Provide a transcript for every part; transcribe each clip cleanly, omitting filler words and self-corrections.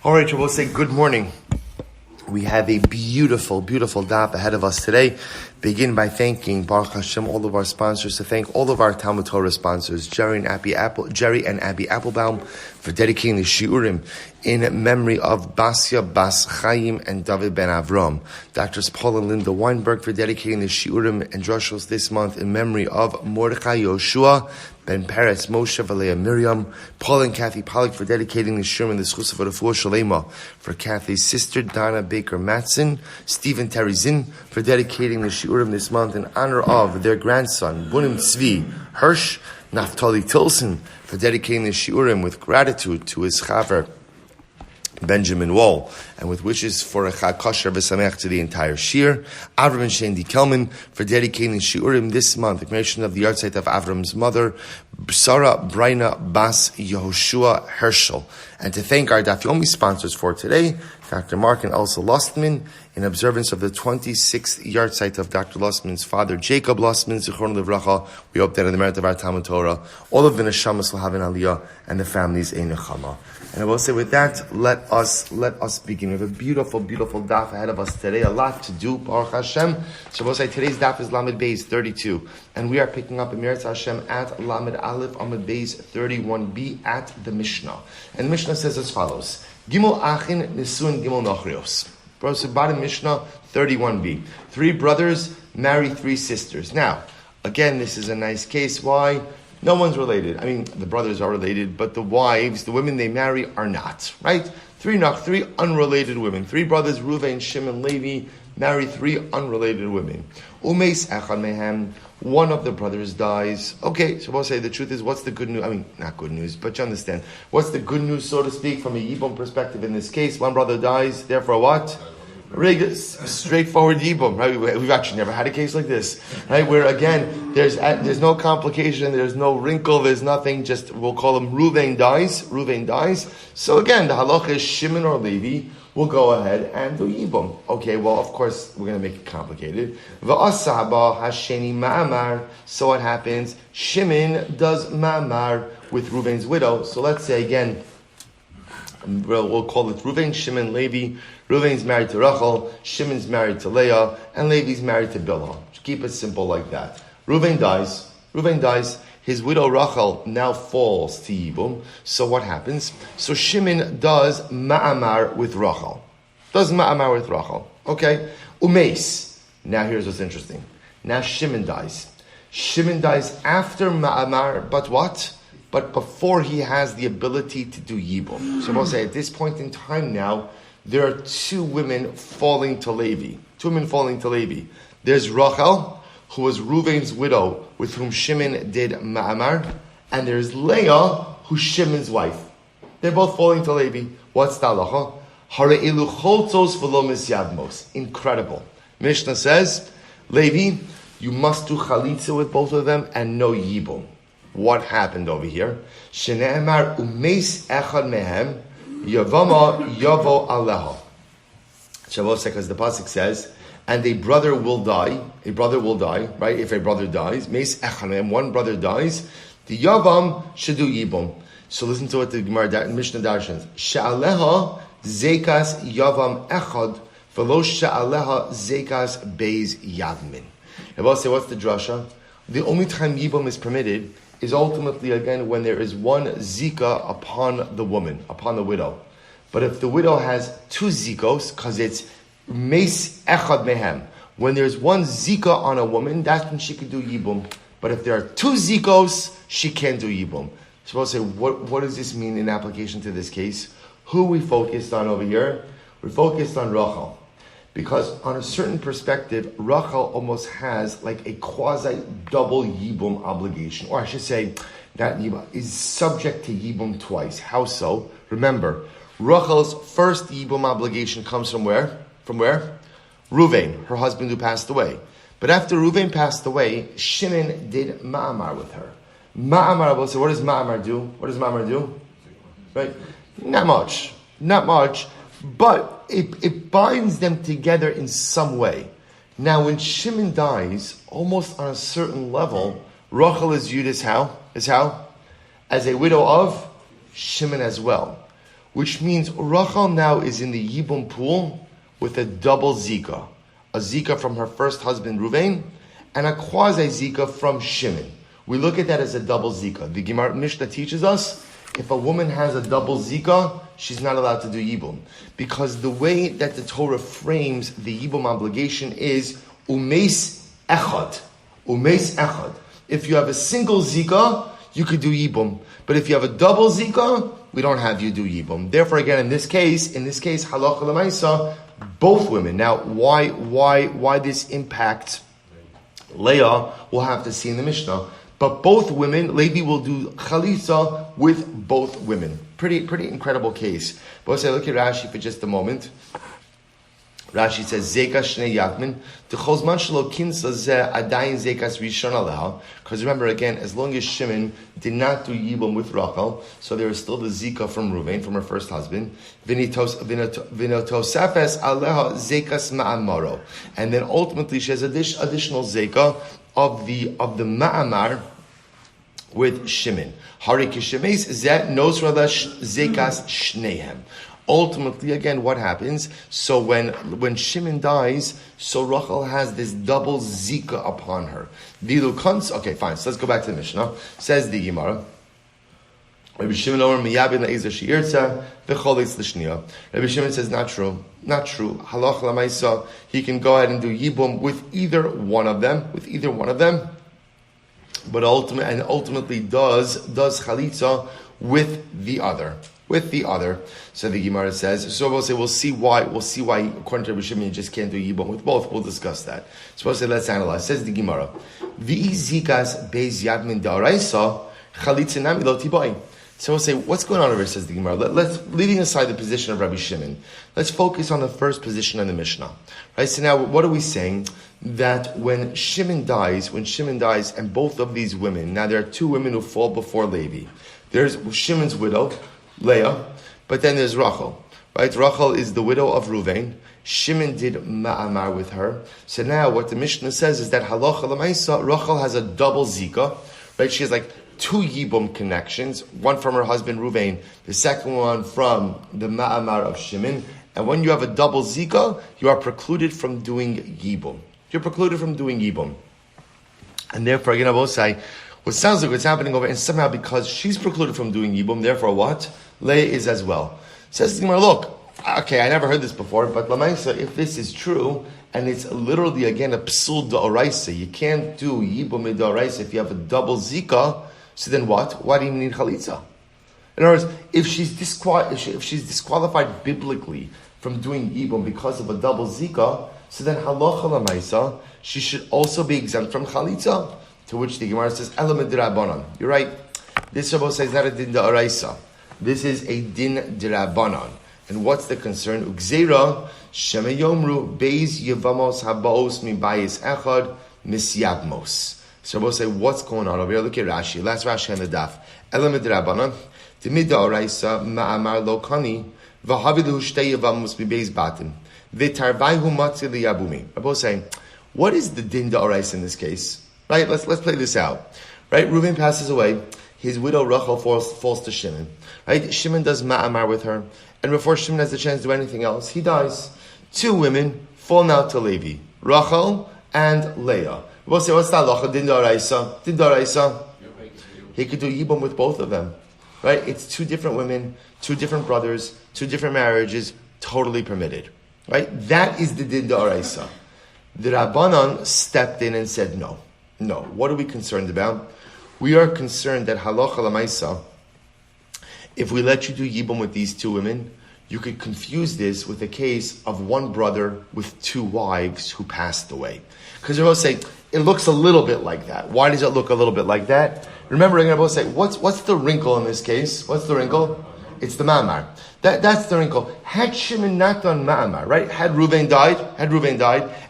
All right, we'll say good morning. We have a beautiful, beautiful daf ahead of us today. Begin by thanking Baruch Hashem, all of our sponsors, to thank all of our Talmud Torah sponsors, Jerry and Abby Applebaum, for dedicating the shiurim in memory of Basya Bas Chaim and David Ben Avram. Doctors Paul and Linda Weinberg for dedicating the shiurim and drushos this month in memory of Mordechai Yehoshua, Ben Peretz Moshe, Valea Miriam. Paul and Kathy Pollack for dedicating the shiurim and the zchus of refuah sheileimah for Kathy's sister Donna Baker-Matson. Stephen Teri Czinn for dedicating the shiurim this month in honor of their grandson Bunim Tzvi Hersch Naftali Tilson for dedicating the shiurim with gratitude to his chaver Benjamin Wohl, and with wishes for a Chag Kasher V'Sameach to the entire shir. Avraham Shaindy Kelman for dedicating the shiurim this month, the commemoration of the yahrzeit of Avram's mother, Sara Braina Bas Yehoshua Heschel. And to thank our Daf Yomi sponsors for today, Dr. Mark and Elsa Lustman, in observance of the 26th yahrzeit of Dr. Lustman's father, Jacob Lustman, Zichron Livracha. We hope that in the merit of our Talmud Torah, all of the neshamas will have an aliyah, and the families a nechama. And I will say with that, let us begin. We have a beautiful, beautiful daf ahead of us today. A lot to do, Baruch Hashem. So I will say today's daf is Lamed Beis 32. And we are picking up in Meretz Hashem at Lamed Aleph Amud Beis 31b at the Mishnah. And the Mishnah says as follows. Gimel Achin Nisun Gimel Nochrios. Bottom Mishnah 31b. 3 brothers marry 3 sisters. Now, again, this is a nice case. Why? No one's related. I mean, the brothers are related, but the wives, the women they marry, are not. Right? 3 unrelated women. 3 brothers, Reuven, Shimon, Levi, marry 3 unrelated women. Umeis echad mehem. One of the brothers dies. Okay, so we'll say the truth is, what's the good news? I mean, not good news, but you understand. What's the good news, so to speak, from a Yibum perspective in this case? One brother dies, therefore what? Straightforward Yibum, right? We've actually never had a case like this, right? Where again, there's no complication, there's no wrinkle, there's nothing. Just we'll call him Reuven dies. So again, the halacha is Shimon or Levi will go ahead and do Yibum. Okay, well, of course we're going to make it complicated. V'asaba hasheni ma'amar. So what happens? Shimon does ma'amar with Reuven's widow. So let's say again, we'll call it Reuven, Shimon, Levi. Reuven's married to Rachel, Shimon's married to Leah, and Levi's married to Bilhah. Keep it simple like that. Reuven dies. His widow Rachel now falls to Yibum. So what happens? So Shimon does ma'amar with Rachel. Okay? Umeis. Now here's what's interesting. Now Shimon dies. Shimon dies after ma'amar, but what? But before he has the ability to do Yibum. So we'll say at this point in time now, there are 2 women falling to Levi. There's Rachel, who was Reuven's widow, with whom Shimon did ma'amar, and there's Leah, who's Shimon's wife. They're both falling to Levi. What's the halacha? Hare'ilu choltzos v'lo misyadmos. Incredible. Mishnah says, Levi, you must do chalitza with both of them and no yibum. What happened over here? Shene'emar umeis echad mehem Yevamos yavo aleha. Shavuos, because the pasuk says, and a brother will die, right? If a brother dies, meis echanem, one brother dies, the yavam should do yibum. So listen to what the Gemara Mishnah darshans. She'aleha zekas yavam echad, v'lo she'aleha zekas beis yavmin. Shavuos say, what's the drasha? The only time yibum is permitted is ultimately, again, when there is one zika upon the woman, upon the widow. But if the widow has 2 zikos, because it's meis echad mehem, when there's one zika on a woman, that's when she can do yibum. But if there are 2 zikos, she can't do yibum. So we'll say, what does this mean in application to this case? Who we focused on over here? We focused on Rachel. Because on a certain perspective, Rachel almost has like a quasi-double Yibum obligation. Or I should say, that Yibum is subject to Yibum twice. How so? Remember, Rachel's first Yibum obligation comes from where? From where? Reuven, her husband who passed away. But after Reuven passed away, Shimon did Ma'amar with her. Ma'amar, I will say, what does Ma'amar do? Right? Not much. But it binds them together in some way. Now, when Shimon dies, almost on a certain level, Rachel is viewed as how? As a widow of Shimon as well. which means Rachel now is in the Yibum pool with a double zika. A zika from her first husband, Ruvain, and a quasi-zika from Shimon. We look at that as a double zika. The Gemara Mishnah teaches us, if a woman has a double zika, she's not allowed to do Yibum. Because the way that the Torah frames the Yibum obligation is umeis echad. Umeis echad. If you have a single zika, you could do Yibum. But if you have a double zika, we don't have you do Yibum. Therefore, again, in this case, halacha l'maisa, both women. Now, why this impacts Leah, we'll have to see in the Mishnah. But both women, Levi will do chalitza with both women. Pretty incredible case. But let's look at Rashi for just a moment. Rashi says, Zeka Shnei Yatmin, T'chol Zman Shelo Kinsa Zeh Adayin Zekas Rishon Aleha. Because remember again, as long as Shimon did not do Yibum with Rachel, so there is still the Zika from Ruvain, from her first husband. Vinotosafes Aleha Zekas Ma'amaro. And then ultimately she has additional Zeka of the Ma'amar with Shimon. Hari Kishemes Zeh Nosralash Zekas Shnehem. Ultimately, again, what happens? So when Shimon dies, so Rachel has this double zika upon her. Okay, fine. So let's go back to the Mishnah. Says the Gemara. Rabbi Shimon says, not true. Halach l'maisa, he can go ahead and do Yibum with either one of them. But ultimately does chalitza with the other. So the Gemara says, so we'll see why, according to Rabbi Shimon, you just can't do Yibum with both. We'll discuss that. So let's analyze. Says the Gemara, V'i zikas beis yadmin da'araisa, chalitza nami lo tibai. So we'll say, what's going on over here, says the Gemara. Let's, leaving aside the position of Rabbi Shimon, let's focus on the first position in the Mishnah. Right, so now what are we saying? That when Shimon dies, and both of these women, now there are two women who fall before Levi. There's Shimon's widow, Leah, but then there's Rachel. Right? Rachel is the widow of Ruvain. Shimon did ma'amar with her. So now what the Mishnah says is that halacha l'maisa, Rachel has a double zika. Right? She has like two Yibum connections, one from her husband Ruvain, the second one from the ma'amar of Shimon. And when you have a double zika, you are precluded from doing Yibum. And therefore, again, I will say, what sounds like what's happening over, and somehow because she's precluded from doing Yibum, therefore what? Leah is as well. Says the Gemara, look, okay, I never heard this before, but Lamaisa, if this is true, and it's literally, again, a psul da'oraisa, you can't do Yibum da'oraisa if you have a double zika, so then what? Why do you need chalitza? In other words, if she's disqualified biblically from doing Yibum because of a double zika, so then halacha lamaisa, she should also be exempt from chalitza. To which the Gemara says, Elamid Rabbanan. You're right. This Rabbi says not a din da'araisa. This is a din d'Rabbanan. And what's the concern? Ugzeira shema yomru beis Yevamos habaos mi bayis echad misyabmos. So Rabbi say, what's going on over here? Look at Rashi. Last Rashi on the daf. Elamid Rabbanan. Dimid da'araisa ma'amar lo kani v'havilu shtei Yevamos mi beis batim v'tarvayhu matzi liyabumi. Rabbi saying, what is the din da'araisa in this case? Right, let's play this out. Right, Reuven passes away. His widow Rachel falls to Shimon. Right, Shimon does ma'amar with her, and before Shimon has the chance to do anything else, he dies. Two women fall now to Levi, Rachel and Leah. We'll say, what's that? Din da'araisa. He could do Yibum with both of them. Right, it's two different women, two different brothers, two different marriages, totally permitted. Right, that is the din da'araisa. The Rabbanan stepped in and said no. No. What are we concerned about? We are concerned that halacha l'maisa, if we let you do Yibum with these two women, you could confuse this with a case of one brother with two wives who passed away. Because they're both saying, it looks a little bit like that. Why does it look a little bit like that? Remember, they're both say, what's the wrinkle in this case? What's the wrinkle? It's the ma'amar. That's the wrinkle. Had Shimon not done ma'amar, right? Had Ruvain died,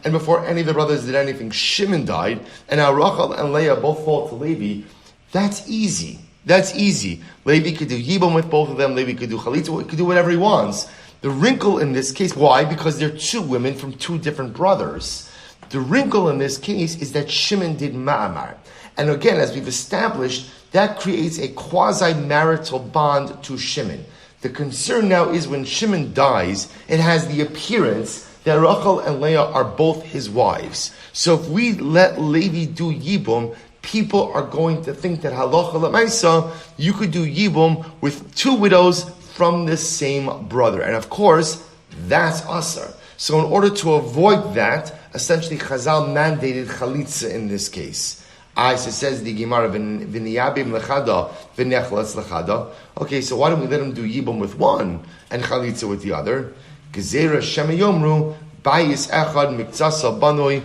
and before any of the brothers did anything, Shimon died, and now Rachel and Leah both fall to Levi. That's easy. Levi could do Yibum with both of them. Levi could do Chalitza. He could do whatever he wants. The wrinkle in this case, why? Because they're two women from two different brothers. The wrinkle in this case is that Shimon did ma'amar. And again, as we've established, that creates a quasi-marital bond to Shimon. The concern now is when Shimon dies, it has the appearance that Rachel and Leah are both his wives. So if we let Levi do Yibum, people are going to think that halacha l'maisa, you could do Yibum with two widows from the same brother. And of course, that's asar. So in order to avoid that, essentially Chazal mandated chalitza in this case. Says the Gemara, v'niyabim lechada, v'nechlas lechada. Okay, so why don't we let him do Yibum with one and chalitza with the other? Gezerah shemayomru, bayis echad miktsasa banoi,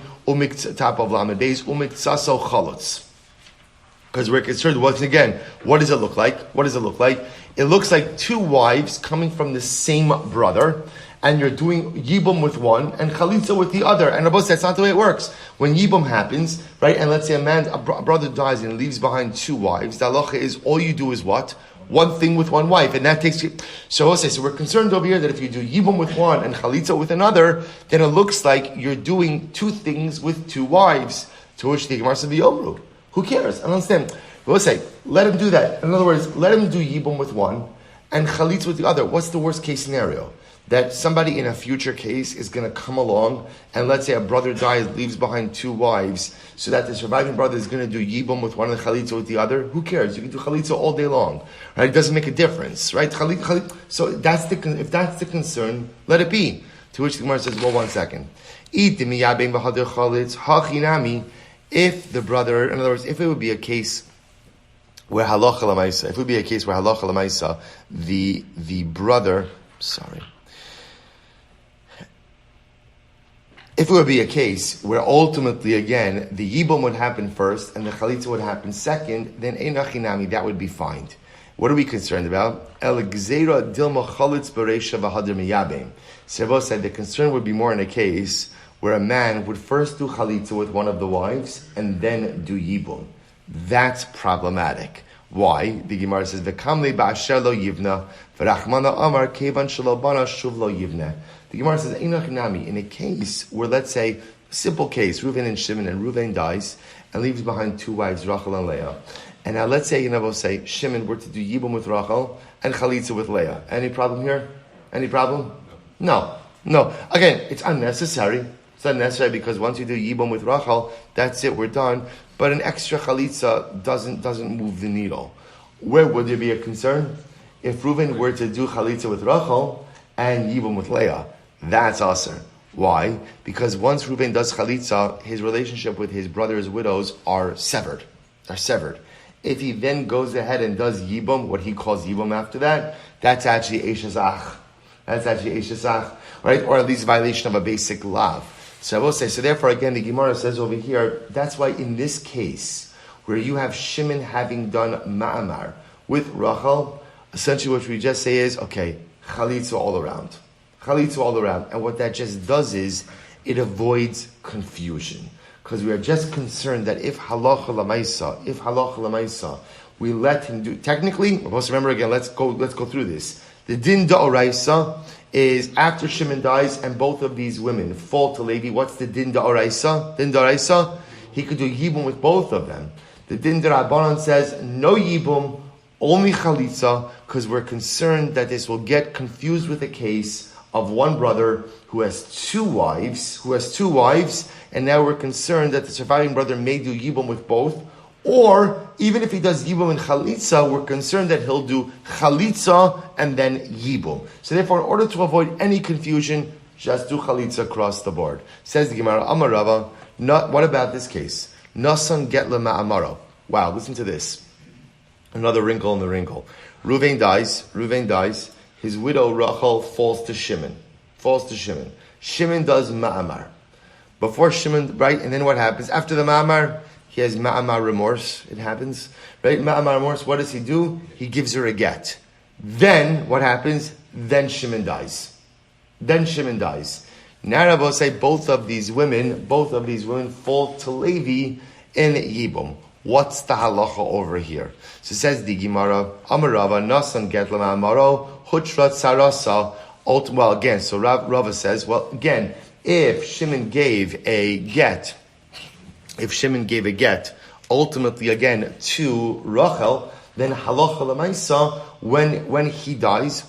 top of lamed beis, umiktsasa chalutz. Because we're concerned, once again, what does it look like? What does it look like? It looks like two wives coming from the same brother, and you're doing Yibum with one and Chalitza with the other. And Rabbi said, that's not the way it works. When Yibum happens, right, and let's say a brother dies and leaves behind two wives, the halacha is all you do is what? One thing with one wife, and that takes you. So we're concerned over here that if you do Yibum with one and Chalitza with another, then it looks like you're doing two things with two wives. To which the Gemara said, V'yomru. Who cares? I don't understand. We'll say, let him do that. In other words, let him do Yibum with one and Chalitza with the other. What's the worst case scenario? That somebody in a future case is going to come along and let's say a brother dies, leaves behind two wives, so that the surviving brother is going to do Yibum with one and Chalitza with the other. Who cares? You can do Chalitza all day long. Right? It doesn't make a difference. Right? So if that's the concern, let it be. To which the Gemara says, well, 1 second. If the brother, in other words, if it would be a case where halacha l'maisa, the brother, if it would be a case where ultimately, again, the Yibum would happen first and the Chalitza would happen second, then einachinami, that would be fine. What are we concerned about? El gzeira dilma chalitz bereisha v'hadir miyabim. Servo said the concern would be more in a case where a man would first do Chalitza with one of the wives and then do Yibum. That's problematic. Why? The Gemara says, V'kamle ba'asher lo yivna, v'rachmana amar kevan shelo bana shuv lo yivna. The Gemara says, Einachinami, in a case where, let's say, simple case, Reuven and Shimon, and Reuven dies and leaves behind two wives, Rachel and Leah. And now let's say, we'll say, Shimon were to do Yibum with Rachel and Chalitza with Leah. Any problem here? Any problem? No. Again, it's unnecessary. It's unnecessary because once you do Yibum with Rachel, that's it, we're done. But an extra Chalitza doesn't move the needle. Where would there be a concern? If Reuven were to do Chalitza with Rachel and Yibum with Leah, that's asr. Why? Because once Reuven does Chalitza, his relationship with his brother's widows are severed. If he then goes ahead and does Yibum, what he calls Yibum after that, that's actually Eishazach. Right? Or at least violation of a basic law. So I will say, so therefore again, the Gemara says over here, that's why in this case, where you have Shimon having done Ma'amar with Rachel, essentially what we just say is, okay, Chalitza all around. And what that just does is, it avoids confusion. Because we are just concerned that if halacha l'maisa, we let him do, technically, we're supposed to remember again, let's go through this. The din da'oraisa is after Shimon dies and both of these women fall to Levi. What's the din da'oraisa? Din da'oraisa, he could do Yibum with both of them. The din da'Rabbanan says, no Yibum, only Chalitza, because we're concerned that this will get confused with a case of one brother who has two wives, and now we're concerned that the surviving brother may do Yibum with both, or even if he does Yibum and Chalitza, we're concerned that he'll do Chalitza and then Yibum. So therefore, in order to avoid any confusion, just do Chalitza across the board. Says the Gemara, Amar Rava, what about this case? Nissan get ma'amaro. Wow, listen to this. Another wrinkle in the wrinkle. Reuven dies. His widow Rachel falls to Shimon. Shimon does Ma'amar. Before Shimon, right? And then what happens? After the Ma'amar, he has Ma'amar remorse. It happens. Right? Ma'amar remorse, what does he do? He gives her a get. Then, what happens? Then Shimon dies. Now I will say both of these women fall to Levi in Yibum. What's the halacha over here? So says the Gemara, Amarava, Nasan get Lamamaro, Hutrat Sarasa, well again, so Rava says, well again, if Shimon gave a get, ultimately again to Rachel, then halacha l'maisa, when he dies,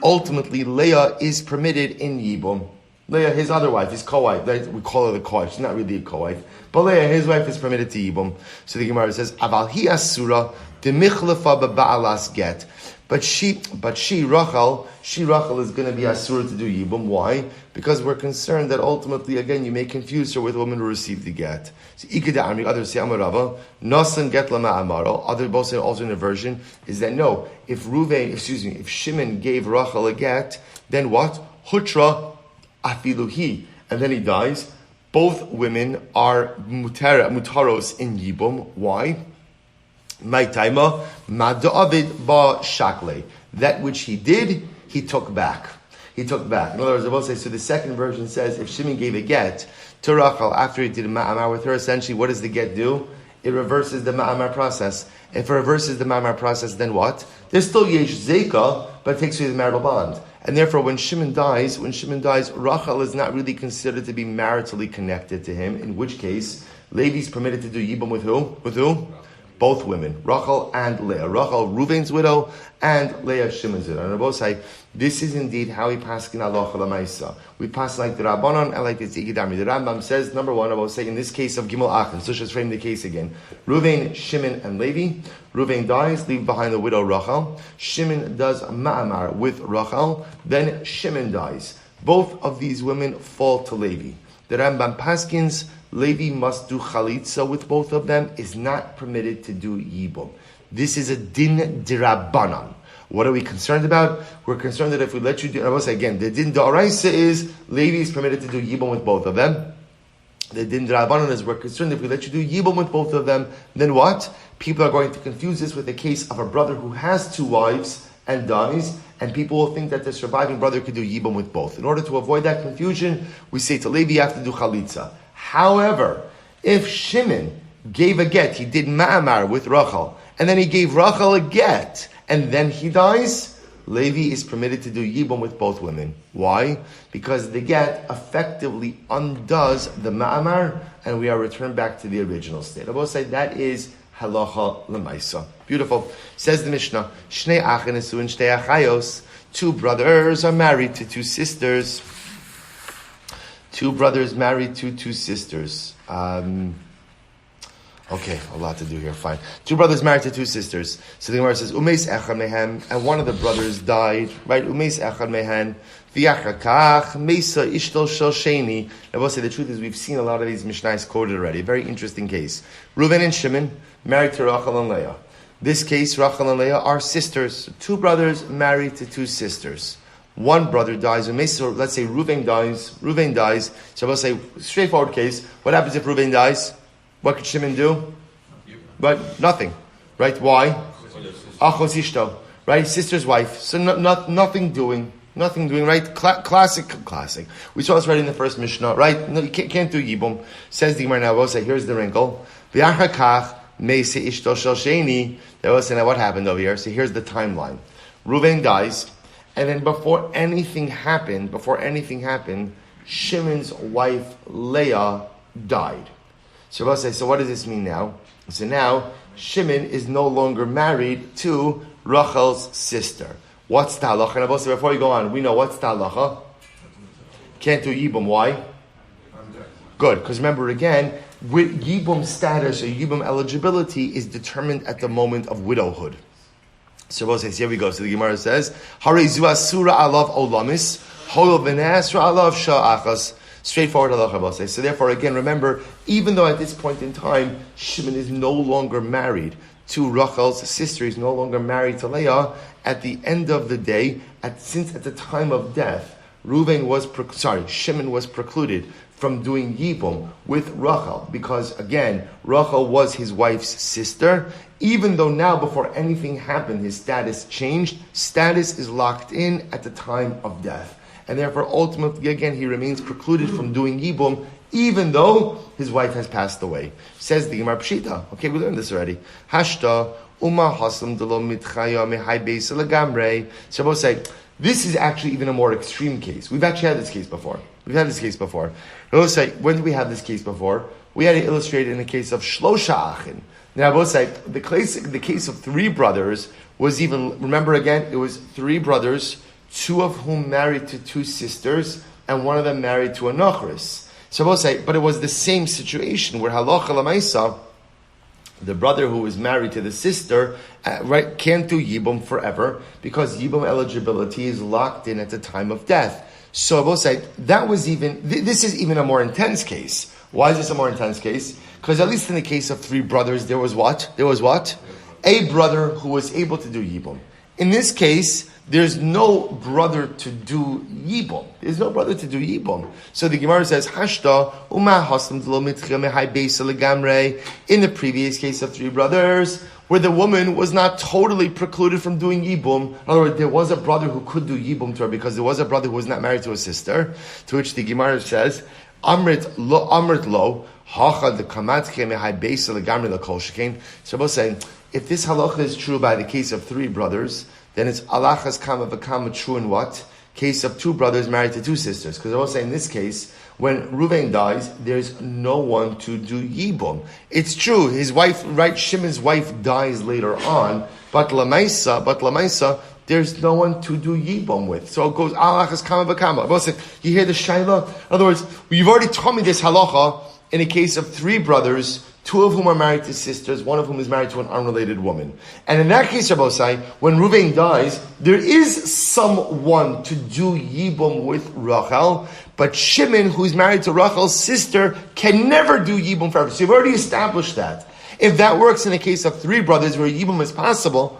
ultimately Leah is permitted in Yibum. Leah, his other wife, his co-wife, we call her the co-wife, she's not really a co-wife, but Leah, his wife, is permitted to Yibum. So the Gemara says, Aval hi asura demichlafa ba'alas get. But she, Rachel is going to be asura to do Yibum. Why? Because we're concerned that ultimately, again, you may confuse her with a woman who received the get. So, others say, Amarava, Nasan get lama amaro. Other both say also in a version is that no, if Shimon gave Rachel a get, then what? Hutra afiluhi, and then he dies. Both women are mutaros in Yibum. Why? My taima ma'david ba shakle. That which he did, he took back. In other words, I will say. So the second version says, if Shimon gave a get to Rachel after he did a ma'amar with her, essentially, what does the get do? It reverses the ma'amar process. If it reverses the ma'amar process, then what? There's still yesh zeka, but it takes away the marital bond. And therefore, when Shimon dies, Rachel is not really considered to be maritally connected to him. In which case, Levi is permitted to do yibum with who? With who? Both women, Rachel and Leah. Rachel, Reuven's widow, and Leah, Shimon's widow. And both say, this is indeed how we pass in halacha l'maisa. We pass like the Rabbanon and like the Tzigidami. The Rambam says, number one, I will say, in this case of Gimel Achin, so just frame the case again. Reuven, Shimon, and Levi. Reuven dies, leave behind the widow Rachel. Shimon does ma'amar with Rachel. Then Shimon dies. Both of these women fall to Levi. The Rambam paskins, Levi must do chalitza with both of them, is not permitted to do yibum. This is a din dirabanan. What are we concerned about? We're concerned that if we let you do, I will say again, the din da'araisa is Levi is permitted to do yibum with both of them. The din dirabanan is we're concerned if we let you do yibum with both of them, then what? People are going to confuse this with the case of a brother who has two wives and dies, and people will think that the surviving brother could do yibum with both. In order to avoid that confusion, we say to Levi, you have to do chalitza. However, if Shimon gave a get, he did ma'amar with Rachel, and then he gave Rachel a get, and then he dies, Levi is permitted to do yibum with both women. Why? Because the get effectively undoes the ma'amar, and we are returned back to the original state. I will say that is halacha l'maisa. Beautiful. Says the Mishnah, Shnei achin nesuin shtei achayos. Two brothers are married to two sisters. Two brothers married to two sisters. Okay, a lot to do here. Fine. Two brothers married to two sisters. So the Gemara says, Umeis echad mehem, and one of the brothers died. Right? Umeis echad mehen. V'yachakach meisa ishtol shel sheni. I will say the truth is we've seen a lot of these Mishnahs quoted already. A very interesting case. Reuven and Shimon married to Rachel and Leah. This case, Rachel and Leah are sisters. Two brothers married to two sisters. One brother dies, let's say Reuven dies. So we'll say, straightforward case, what happens if Reuven dies? What could Shimon do? But nothing. Right? Why? Achos ishto. Right? Sister's wife. So nothing doing, right? Classic. We saw this right in the first Mishnah, right? No, you can't do Yibum. Says the Gemara now, we'll say, here's the wrinkle. V'yachakach meise ishto shel sheni. We'll say, now what happened over here? So here's the timeline. Reuven dies. And then before anything happened, Shimon's wife Leah died. So we'll say, so what does this mean now? So now Shimon is no longer married to Rachel's sister. What's the halacha? And I will say, before you go on, we know what's the halacha. Can't do yibum. Why? Good, because remember again, with yibum status or yibum eligibility is determined at the moment of widowhood. So we'll say, here we go. So the Gemara says, Hare zu asura alav olamis, holo v'ne'asra alav sha'achas. Straightforward halacha, we'll say. So therefore, again, remember, even though at this point in time, Shimon is no longer married to Rachel's sister, he's no longer married to Leah, at the end of the day, since at the time of death, Shimon was precluded from doing yibum with Rachel, because again, Rachel was his wife's sister. Even though now, before anything happened, his status changed, status is locked in at the time of death. And therefore, ultimately, again, he remains precluded from doing yibum, even though his wife has passed away. Says the Gemara Pshita. Okay, we learned this already. Hashta, Uma Haslam Delo Mitchaya Mehai Beis Lagamre. So we'll say, this is actually even a more extreme case. We've actually had this case before. We'll say, when did we have this case before? We had it illustrated in the case of Shlosha Achin. Now, both sides, the case of three brothers was even, remember again, it was three brothers, two of whom married to two sisters, and one of them married to a nochris. So both say, but it was the same situation where halacha l'maisa, the brother who was married to the sister, can't do yibum forever because yibum eligibility is locked in at the time of death. So both say that was this is even a more intense case. Why is this a more intense case? Because at least in the case of three brothers, there was what? A brother who was able to do yibum. In this case, there's no brother to do yibum. There's no brother to do yibum. So the Gemara says, Hashta uma haslam lo mitchia mehai beisa legamre. In the previous case of three brothers, where the woman was not totally precluded from doing yibum. In other words, there was a brother who could do yibum to her because there was a brother who was not married to a sister. To which the Gemara says, Amrit lo hacha the kamatchia mehai beisa legamre lekol shekain. So both saying, if this halacha is true by the case of three brothers, then it's alachas kama v'kama true in what? Case of two brothers married to two sisters. Because I will say in this case, when Reuven dies, there's no one to do yibum. It's true, his wife, right, Shimon's wife dies later on, but lamaisa, there's no one to do yibum with. So it goes alachas kama v'kama. I will say, you hear the sheileimah? In other words, you've already taught me this halacha in a case of three brothers, two of whom are married to sisters, one of whom is married to an unrelated woman. And in that case, Rabbosai, when Reuven dies, there is someone to do yibum with Rachel, but Shimon, who's married to Rachel's sister, can never do yibum forever. So you've already established that. If that works in a case of three brothers where yibum is possible,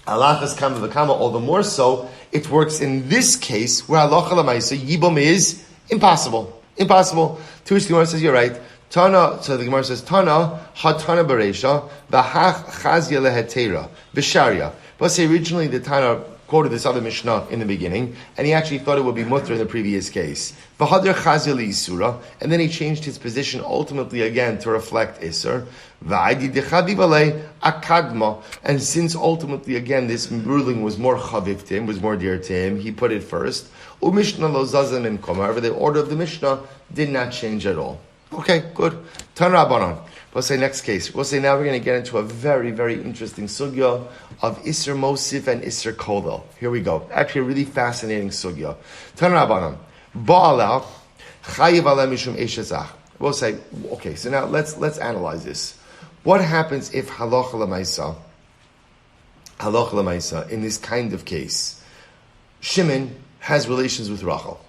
alachas kama v'kama, all the more so, it works in this case where halacha l'maisa, yibum is impossible. Impossible. To which the Gemara says, you're right. Tana, so the Gemara says, Tana, hatana beresha, v'hach chazya lehetera, v'sharya. But say originally the Tana quoted this other Mishnah in the beginning, and he actually thought it would be mutter in the previous case. V'hadr chazya le'isura, and then he changed his position ultimately again to reflect Isser. V'aydi dechaviv alei akadma, and since ultimately again this ruling was more chaviv to him, was more dear to him, he put it first. U'mishnah lo zazan and kom. However, the order of the Mishnah did not change at all. Okay, good. Tan Rabbanon. We'll say next case. We'll say now we're going to get into a very, very interesting sugya of Isser Mosif and Isser Kodel. Here we go. Actually, a really fascinating sugya. Tan Rabbanon. Ba'ala chayiv aleh mishum eshezach. We'll say, okay, so now let's analyze this. What happens if halacha l'maisa, in this kind of case, Shimon has relations with Rachel?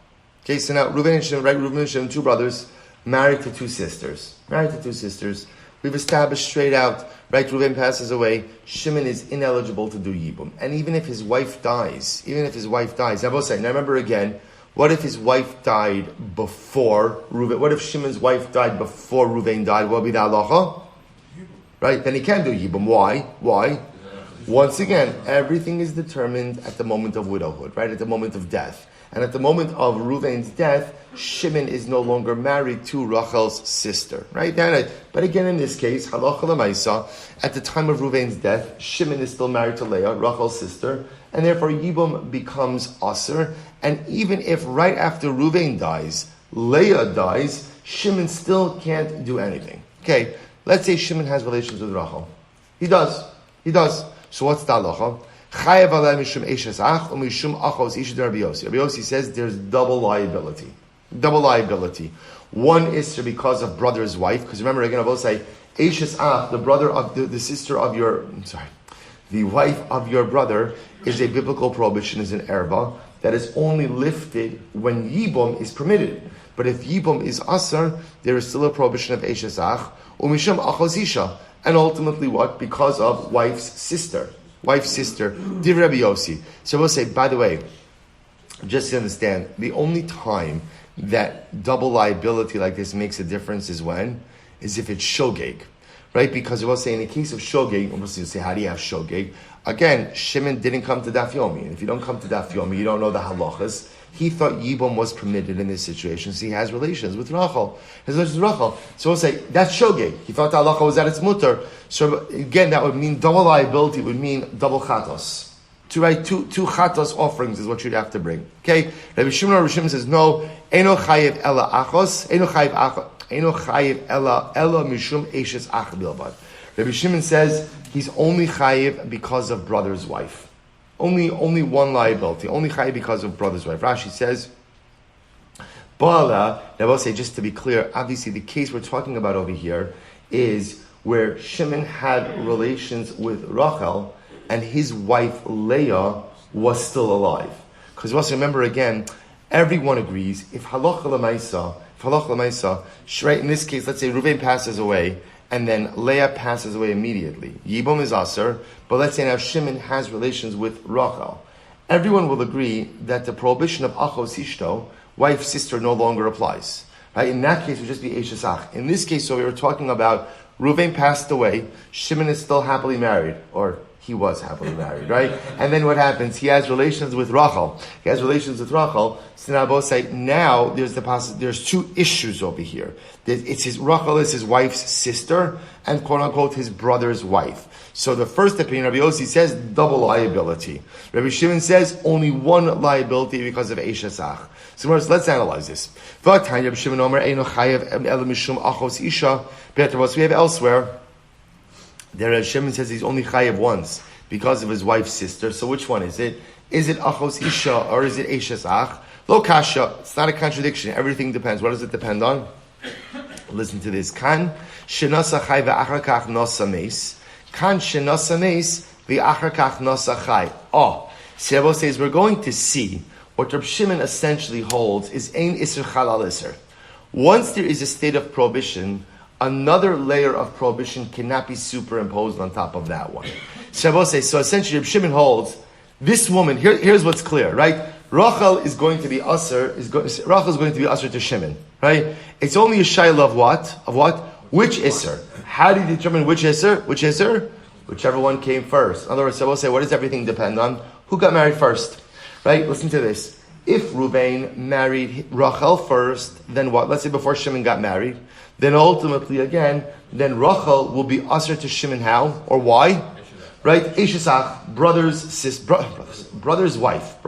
Okay, so now Reuven and Shimon, right? Reuven and Shimon, two brothers, married to two sisters. We've established straight out, right? Reuven passes away. Shimon is ineligible to do yibum. And even if his wife dies, now both say, now remember again, what if his wife died before Reuven? What if Shimon's wife died before Reuven died? What would be the halacha? Right? Then he can do yibum. Why? Once again, everything is determined at the moment of widowhood, right? At the moment of death. And at the moment of Reuven's death, Shimon is no longer married to Rachel's sister, right? But again, in this case, halacha l'maisa, at the time of Reuven's death, Shimon is still married to Leah, Rachel's sister, and therefore Yibum becomes aser. And even if right after Reuven dies, Leah dies, Shimon still can't do anything. Okay, let's say Shimon has relations with Rachel. He does. So what's the halacha? Chayav aleh mishum eshes ach u'mishum achos ishid Rabbi Yossi. Rabbi Yossi says there's double liability. One is because of brother's wife, because remember again, I will say, eshes ach, the brother of the sister of the wife of your brother is a biblical prohibition, is an erva that is only lifted when yibum is permitted. But if yibum is asar, there is still a prohibition of eshes ach u'mishum achos isha, and ultimately what? Because of wife's sister, Div Rabbi Yossi. So we'll say, by the way, just to understand, the only time that double liability like this makes a difference is if it's shogeg, right? Because we'll say in the case of shogeg, we'll say, how do you have shogeg? Again, Shimon didn't come to Daf Yomi, and if you don't come to Daf Yomi, you don't know the halachas. He thought Yibum was permitted in this situation, so he has relations with Rachel. So we'll say, that's shogeg. He thought the halacha was at its mutter. So again, that would mean double liability, would mean double chatos. To write two chatos offerings is what you'd have to bring. Okay? Rabbi Shimon says, no, eno chayiv ela achos, eno chayiv ela mishum eshes ach bilvad. Rabbi Shimon says he's only chayiv because of brother's wife. Only one liability. Only chayiv because of brother's wife. Rashi says, Ba'ala, I will say, just to be clear, obviously the case we're talking about over here is where Shimon had relations with Rachel and his wife Leah was still alive. Because we also remember again, everyone agrees, if halacha l'maisa, right, in this case, let's say Reuven passes away, and then Leah passes away immediately. Yibum is aser, but let's say now Shimon has relations with Rachel. Everyone will agree that the prohibition of achos ishto, wife, sister, no longer applies. Right? In that case, it would just be eshesach. In this case, so we were talking about Reuven passed away, Shimon is still happily married, or he was happily married, right? And then what happens? He has relations with Rachel. So now both say, now there's two issues over here. It's Rachel is his wife's sister, and quote unquote his brother's wife. So the first opinion, Rabbi Yossi says double liability. Rabbi Shimon says only one liability because of Eishasach. So let's analyze this. We have elsewhere that Rabbi Shimon says he's only chayiv once because of his wife's sister. So which one is it? Is it achos isha or is it eishes ach? Lo kasha. It's not a contradiction. Everything depends. What does it depend on? Listen to this. Kan shenasa chay ve'achar kach nosa meis. Kan shenasa meis ve'achar kach nosa chay. Sebo says we're going to see what Reb Shimon essentially holds is ein iser chalal iser. Once there is a state of prohibition, another layer of prohibition cannot be superimposed on top of that one. So essentially, Reb Shimon holds this woman. Here's what's clear, right? Rachel is going to be usher. Rachel is going to be usher to Shimon, right? It's only a sheileimah of what? Of what? Which iser? How do you determine which iser? Which iser? Whichever one came first. In other words, I will say, what does everything depend on? Who got married first? Right? Listen to this. If Reuven married Rachel first, then what? Let's say before Shimon got married. Then ultimately, again, then Rachel will be usher to Shimon how? Or why? Right? Eishesach, brother's wife.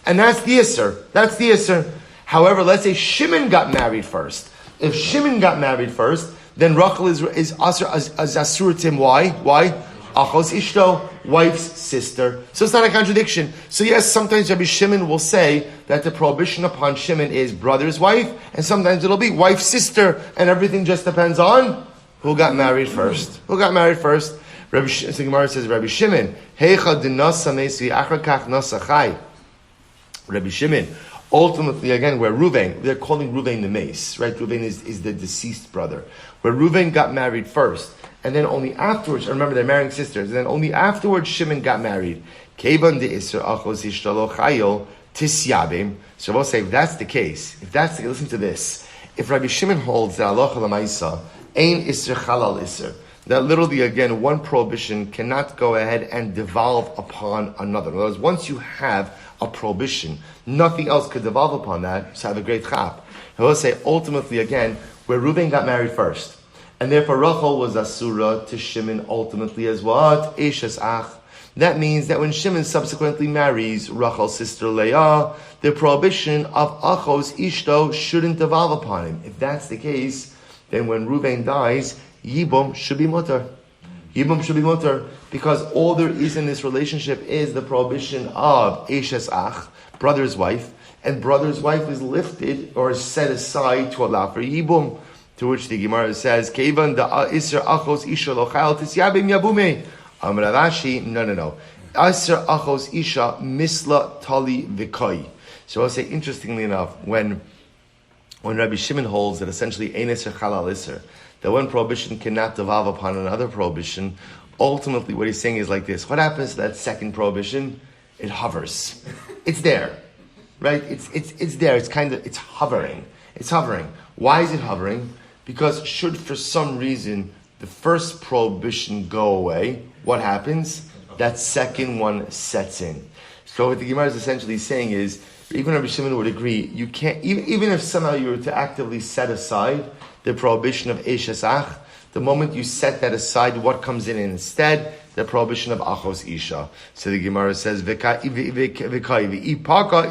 And that's the Isser. However, let's say Shimon got married first. If Shimon got married first, then Rachel is usher as asuratim. Why? Achos ishto, wife's sister. So it's not a contradiction. So yes, sometimes Rabbi Shimon will say that the prohibition upon Shimon is brother's wife, and sometimes it'll be wife's sister, and everything just depends on who got married first. Rabbi Gemara says, Rabbi Shimon, heicha dinasa meisi achar kach nasa chai. Rabbi Shimon, ultimately again, where Reuven, they're calling Reuven the mace, right? Reuven is the deceased brother. Where Reuven got married first, and then only afterwards, remember they're marrying sisters, and then only afterwards Shimon got married. Kevan de Isser achos ishtalo chayil tisyabim. So we'll say, if that's the case, listen to this. If Rabbi Shimon holds that halacha l'maisa, ein Isser chalal Isser, that literally, again, one prohibition cannot go ahead and devolve upon another. In other words, once you have a prohibition, nothing else could devolve upon that, so have a great chap. I will say, ultimately, again, where Reuven got married first, and therefore Rachel was asura to Shimon ultimately as what? Eishes ach. That means that when Shimon subsequently marries Rachel's sister Leah, the prohibition of achos ishto shouldn't devolve upon him. If that's the case, then when Reuven dies, Yibum should be mutter. Because all there is in this relationship is the prohibition of Eishes ach, brother's wife, and brother's wife is lifted or is set aside to allow for Yibum. To which the Gemara says, Kevan da Isser achos isha lochal tisyabim yabume. Amar Rashi, no. Isser achos isha misla tali vikoi. So I'll say, interestingly enough, when Rabbi Shimon holds that essentially ein Isser chalal Isser, that one prohibition cannot devolve upon another prohibition, ultimately what he's saying is like this. What happens to that second prohibition? It hovers. It's there. Right? It's there. It's hovering. Why is it hovering? Because should for some reason the first prohibition go away, what happens? That second one sets in. So what the Gemara is essentially saying is, even Rabbi Shimon would agree, you can't, even if somehow you were to actively set aside the prohibition of Eishes ach, the moment you set that aside, what comes in instead? the prohibition of achos isha. So the Gemara says, V'ipaka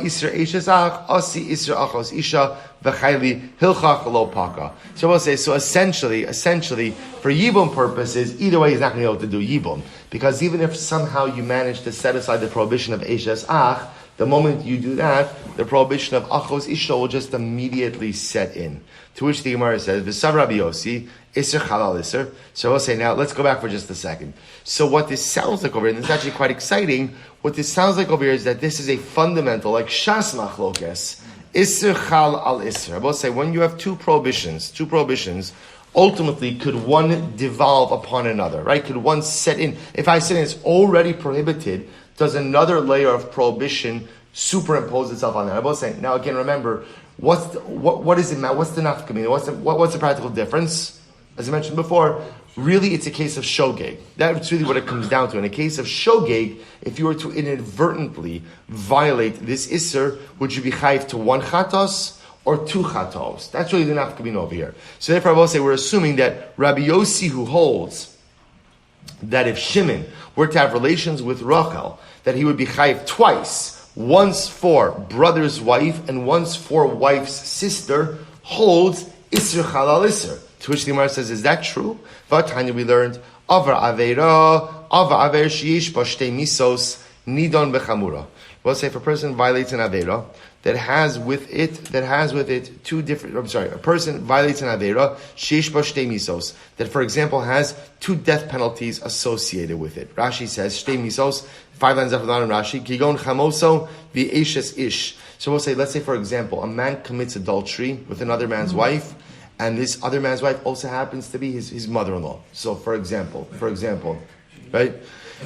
isra eshes ach, asi isra achos isha, v'chayli hilchach lo paka. So we'll say, so essentially, for yibum purposes, either way he's not going to be able to do yibum. Because even if somehow you manage to set aside the prohibition of eshes ach, the moment you do that, the prohibition of achos isha will just immediately set in. To which the Gemara says, V'sav Rabbi Yossi, Isser Chalal Isser. So we'll say now, let's go back for just a second. So what this sounds like over here, and this is actually quite exciting, what this sounds like over here is that this is a fundamental, like Shas Machlokes, Isser Chal Al Isser. I will say, when you have two prohibitions, ultimately could one devolve upon another, right? Could one set in? If I say it's already prohibited, does another layer of prohibition superimpose itself on that? I will say, now again, remember, what is it now? What's the nafkamina? What's the practical difference? As I mentioned before, really it's a case of shogeg. That's really what it comes down to. In a case of shogeg, if you were to inadvertently violate this isser, would you be chayiv to one chatos or two chatos? That's really the nafkamina over here. So therefore I will say we're assuming that Rabbi Yossi, who holds that if Shimon were to have relations with Rachel, that he would be chayiv twice, once for brother's wife and once for wife's sister, holds Isser Chalal Isser. To which the Gemara says, is that true? Vatanya, we learned, Avar Aver Sheish Bashtei Misos Nidon Bechamura. We'll say if a person violates an Avera that has with it two different, a person violates an Avera, Sheish Bashtei Misos, that for example has two death penalties associated with it. Rashi says, Shtei Misos, 5 lines after that in Rashi, Kigon Chamoso V'eshes Ish. So we'll say, let's say for example, a man commits adultery with another man's wife, and this other man's wife also happens to be his mother-in-law. So for example, right?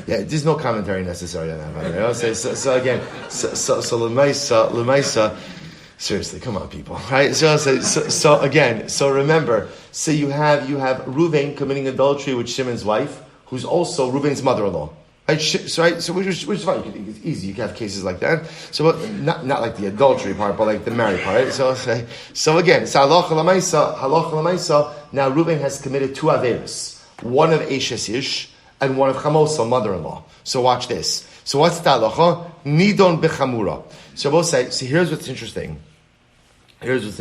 Yeah, there's no commentary necessary on that, by the way. I'll say, so again, Lemaisa, seriously, come on, people, right? So remember, so you have Reuven committing adultery with Shimon's wife, who's also Reuven's mother-in-law. Right? So which is fine. It's easy. You can have cases like that. So not like the adultery part, but like the marriage part. Right? So again, halacha l'maisa. Now Reuven has committed two averos, one of Eshes Ish and one of Chamosa, mother-in-law. So watch this. So what's the halacha? Nidon bechamura. So both say. See, here's what's interesting. Eshes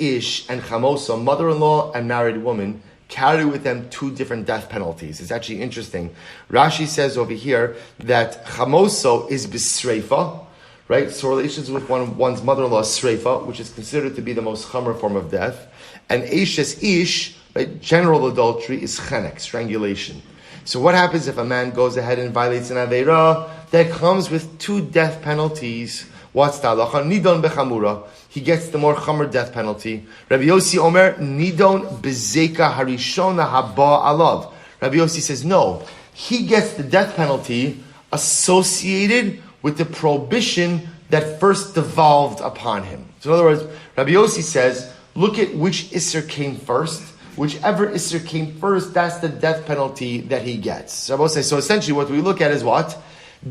Ish and Chamosa, mother-in-law and married woman, carry with them two different death penalties. It's actually interesting. Rashi says over here that Chamoso is bisreifa, right? So relations with one's mother-in-law is sreifa, which is considered to be the most chamer form of death. And Eshes Ish, right, general adultery, is chenek, strangulation. So what happens if a man goes ahead and violates an aveira that comes with two death penalties? What's the halacha? Nidon bechamura. He gets the more chamer death penalty. Rabbi Yossi Omer, Nidon bezeka harishona haba alav. Rabbi Yossi says, no. He gets the death penalty associated with the prohibition that first devolved upon him. So in other words, Rabbi Yossi says, look at which Isser came first. Whichever Isser came first, that's the death penalty that he gets. So essentially what we look at is what?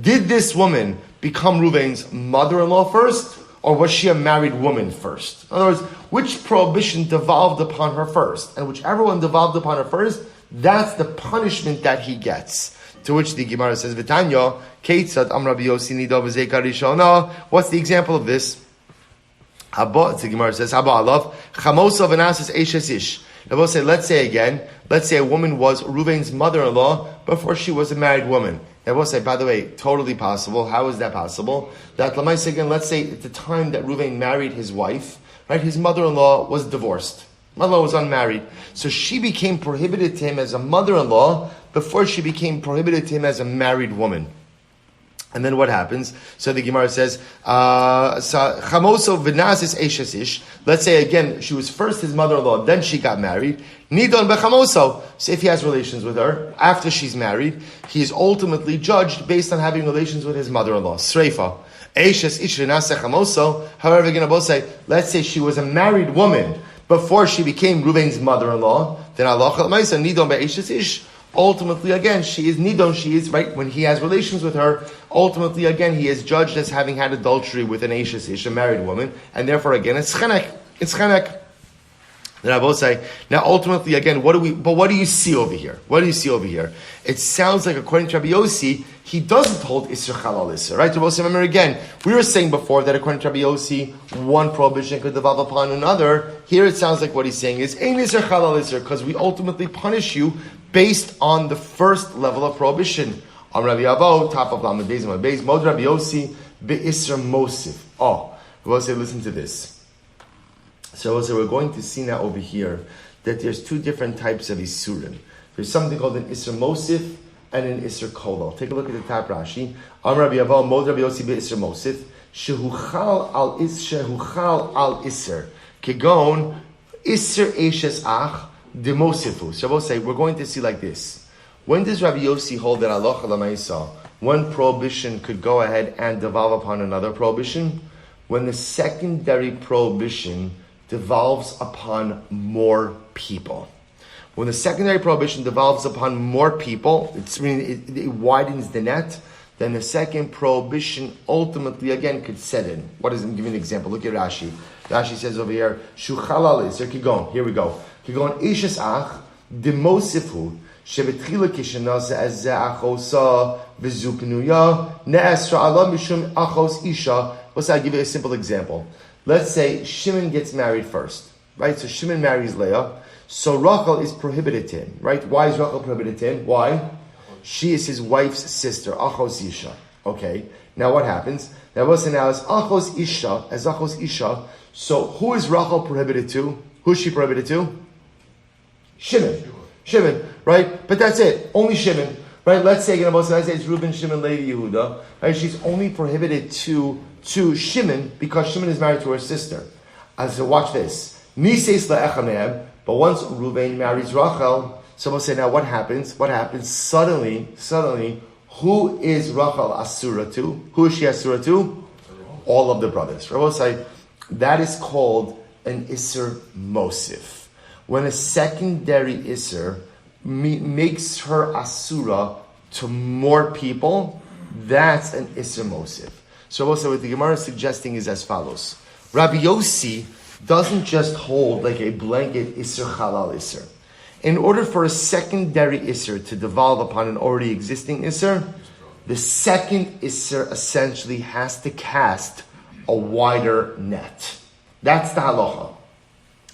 Did this woman become Reuven's mother-in-law first? Or was she a married woman first? In other words, which prohibition devolved upon her first? And whichever one devolved upon her first, that's the punishment that he gets. To which the Gemara says, V'tanya, Keitzad Am Rabbi Yossi Nido B'Zeka Rishona. What's the example of this? The Gemara says, Haba Alav, Chamosa V'Nasis Eshes Ish. I will say, let's say a woman was Reuven's mother-in-law before she was a married woman. I will say, by the way, totally possible. How is that possible? That Lamais again, let's say at the time that Reuven married his wife, right, his mother-in-law was divorced. Mother-in-law was unmarried. So she became prohibited to him as a mother-in-law before she became prohibited to him as a married woman. And then what happens? So the Gemara says, Chamoso v'nasis eshes ish. Let's say again, she was first his mother-in-law, then she got married. Nidon bechamoso. So if he has relations with her after she's married, he is ultimately judged based on having relations with his mother-in-law. Sreifa. Eshes ish v'naseh chamoso. However, again, I will say, let's say she was a married woman before she became Reuven's mother-in-law. Then Allah chalamaysa nidon be'eshes ish. Ultimately, again, she is nidon, right, when he has relations with her, ultimately, again, he is judged as having had adultery with an Eshes Ish, a married woman, and therefore, again, it's chenek. Then I both say, now ultimately, again, what do you see over here? What do you see over here? It sounds like, according to Rabbi Yossi, he doesn't hold Isser Chalal Isser, right? Remember again, we were saying before that according to Rabbi Yossi, one prohibition could devolve upon another. Here it sounds like what he's saying is, Ein Isser Chalal Isser, because we ultimately punish you based on the first level of prohibition. Am Rabbi Avo, top of Lamed Beis, Mod Rabbi Yossi, Be'isser Mosif. Oh, Rabbi Yossi, listen to this. So we're going to see now over here that there's two different types of Isurim. There's something called an Isser Mosif and an Isser Kolal. Take a look at the top Rashi. Am Rabbi Avo, Mod Rabbi Yossi Be'isser Mosif. Shehuchal al Isser. Kegon Isser Eshes Ach Demosifu. So we'll say, we're going to see like this. When does Rabbi Yossi hold that Allah Lamaisa, one prohibition could go ahead and devolve upon another prohibition? When the secondary prohibition devolves upon more people. When the secondary prohibition devolves upon more people, it widens the net, then the second prohibition ultimately again could set in. What does it give me an example? Look at Rashi. Rashi says over here, Shuchalal Isser Kigon. Here we go. Kigon Ishes Ach Demosifu Shebetchila Kishanasa as Achosa Vizuknuya Ne'esra Allah Mishum Achos Isha. Let's give you a simple example. Let's say Shimon gets married first, right? So Shimon marries Leah. So Rachel is prohibited to him, right? Why is Rachel prohibited to him? Why? She is his wife's sister, Achos Isha. Okay. Now what happens? Now as Achos Isha. So who is Rachel prohibited to? Who is she prohibited to? Shimon, right? But that's it. Only Shimon, right? Let's say it's Reuben, Shimon, Levi, Yehuda. Right? She's only prohibited to Shimon because Shimon is married to her sister. And so watch this. But once Reuven marries Rachel, so we'll say, now what happens? What happens? Suddenly, who is Rachel Asura to? Who is she Asura to? All of the brothers. Rabbi say that is called an Isser Mosif. When a secondary Isser makes her Asura to more people, that's an Isser Mosif. So also what the Gemara is suggesting is as follows. Rabbi Yossi doesn't just hold like a blanket Isser Chalal Isser. In order for a secondary Isser to devolve upon an already existing Isser, the second Isser essentially has to cast a wider net. That's the halacha.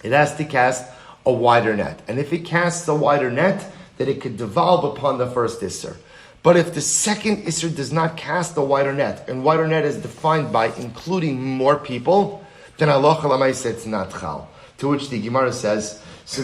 It has to cast a wider net. And if it casts a wider net, then it could devolve upon the first Isser. But if the second Isser does not cast a wider net, and wider net is defined by including more people, then Allah Chalamayse it's not Chal. To which the Gemara says, so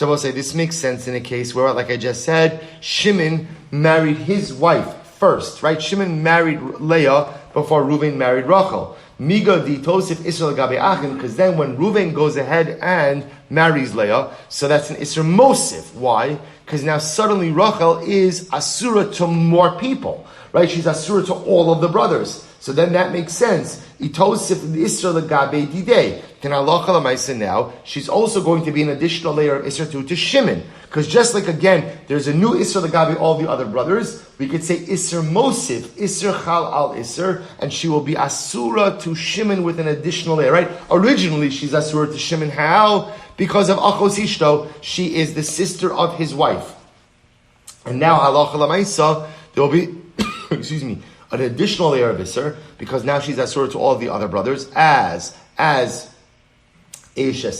we'll say this makes sense in a case where, like I just said, Shimon married his wife first, right? Shimon married Leah before Reuven married Rachel. Miga di Tosif Israel Gabe Achim, because then when Reuven goes ahead and marries Leah, so that's an Isser Mosif. Why? Because now suddenly Rachel is Asura to more people, right? She's Asura to all of the brothers. So then that makes sense. Itosif Israel Gabe Didei. Then Allah Chalamaisa now, she's also going to be an additional layer of Isser to Shimon. Because just like again, there's a new Isser Gabe all the other brothers, we could say Isser Mosif, Isser Chal al Isser, and she will be Asura to Shimon with an additional layer, right? Originally she's Asura to Shimon. How? Because of Achos Ishto, she is the sister of his wife. And now Allah Chalamaisa, there will be, excuse me, an additional layer of Isser, because now she's Asura to all the other brothers as Eshes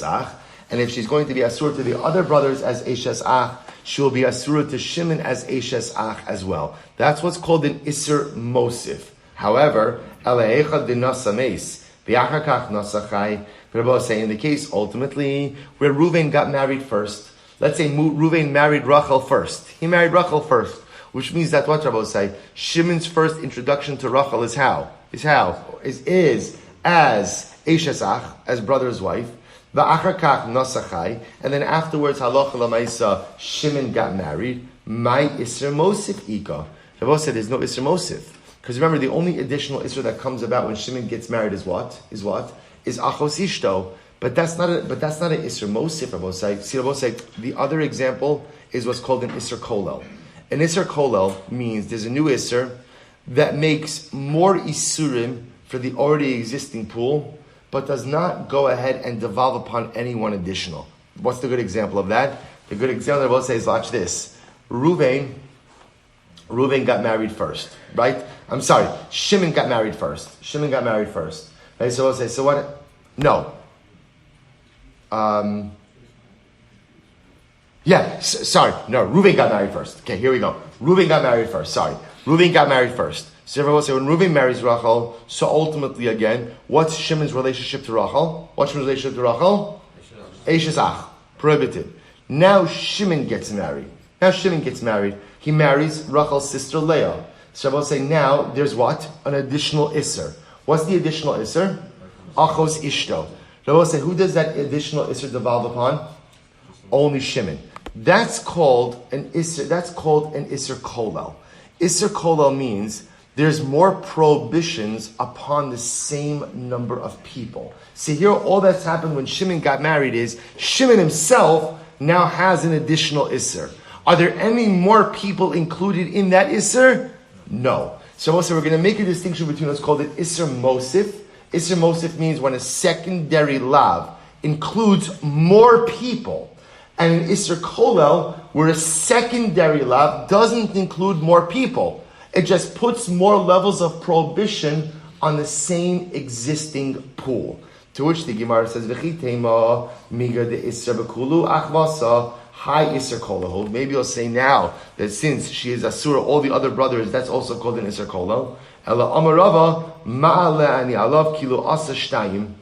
Ach. And if she's going to be Asura to the other brothers as Eshes Ach, she will be Asura to Shimon as Eshes Ach as well. That's what's called an Isser Mosif. However, Ale'echad dinasa meis, v'achakach nasachai. Rabbi say in the case ultimately where Reuven got married first. Let's say Reuven married Rachel first. He married Rachel first. Which means that what Rabbi say, Shimon's first introduction to Rachel is as Eshes Ach, as brother's wife, v'achakach nasachai, and then afterwards halacha l'maisa, Shimon got married. My Isser Mosif ika. Rabbi said there's no Isser Mosif, because remember the only additional Isser that comes about when Shimon gets married is what? Is Achos Ishto. But that's not an Isser Mosif. Rabbi say the other example is what's called an Isser Kolel. An Isser Kolel means there's a new Isser that makes more Isurim for the already existing pool, but does not go ahead and devolve upon anyone additional. What's the good example of that? The good example that I will say is, watch this. Reuven got married first, right? I'm sorry, Shimon got married first. Right? So we'll say, so what? No. Reuven got married first. Okay, here we go. Reuven got married first. So everyone will say, when Reuven marries Rachel, so ultimately again, what's Shimon's relationship to Rachel? Eishes Ach, prohibited. Now Shimon gets married. He marries Rachel's sister Leah. So I will say now there's what? An additional Isser. What's the additional Isser? Achos Ishto. So I will say, who does that additional Isser devolve upon? Only Shimon. That's called an Isser Kolel. Isser Kolel means there's more prohibitions upon the same number of people. See here, all that's happened when Shimon got married is Shimon himself now has an additional Isser. Are there any more people included in that Isser? No. So also we're going to make a distinction between what's called an Isser Mosif. Isser Mosif means when a secondary lav includes more people. And an Isser Kolel, where a secondary lav doesn't include more people. It just puts more levels of prohibition on the same existing pool. To which the Gemara says, V'chitema miga de Isser b'kulu achvasa high Isser Kolel. Maybe you'll say now that since she is Asura, all the other brothers, that's also called an Isser Kolel. Ela amarava ma'ale ani alav kilu asa shtayim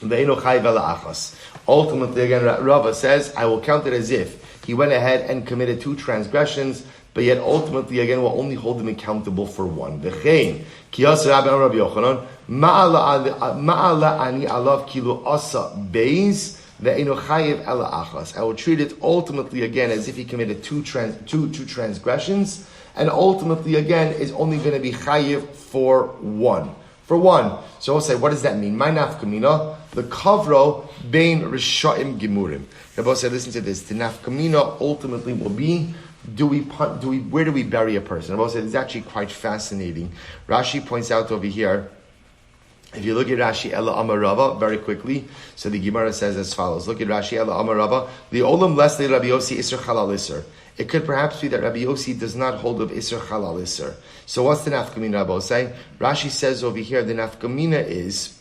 ve'eno chai vela achas. Ultimately, again, Rava says, I will count it as if he went ahead and committed 2 transgressions, but yet ultimately, again, will only hold him accountable for 1. V'chein kiyas Rabbi Rabbi Yochanan ma'ala ani alav kilu asa beis ve'eno chayiv ela achas. I will treat it ultimately again as if he committed 2 transgressions, and ultimately again is only going to be chayiv for 1. For 1. So we'll say, what does that mean? My nafkamina, the kavro bein rishaim gemurim. Rabbi said, listen to this. The nafkamina ultimately will be, where do we bury a person? Rabbi said, it's actually quite fascinating. Rashi points out over here, if you look at Rashi Ela Amarava very quickly, so the Gemara says as follows. Look at Rashi Ela Amarava. The olam lesli Rabbi Yossi Isser Chalal Isser. It could perhaps be that Rabbi Yossi does not hold of Isser Chalal Isser. So what's the nafkamina, Rabbi say? Rashi says over here, the nafkamina is,